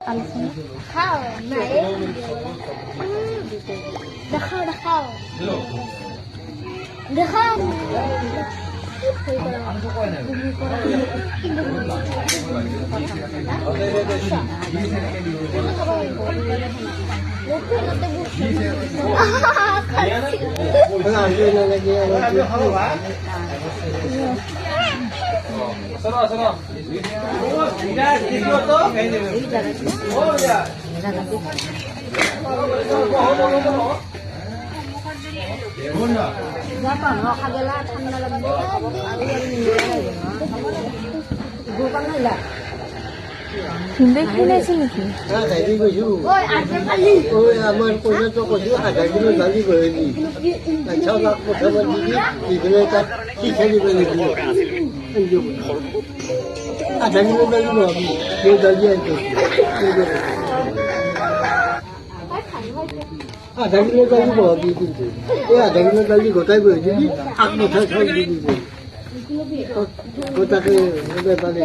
আলোচনা খাও না দেখাও দেখাও দেখাও হিন্দে কিনেছি নাকি আমার পয়সা তো কত 1000 কিলো ডালি করেনি 6 লাখ পয়সা দিবি এখানে তা কি খেলি বলে দিল 1000 কিলো ডালি আমি কেউ ডালি আনতে 1000 কিলো ডালি বলি কিন্তু ওই 1000 কিলো ডালি গোটাই বলে দিবি 8 বছর ছয় দিবি গোটাকে ওদের বাড়ি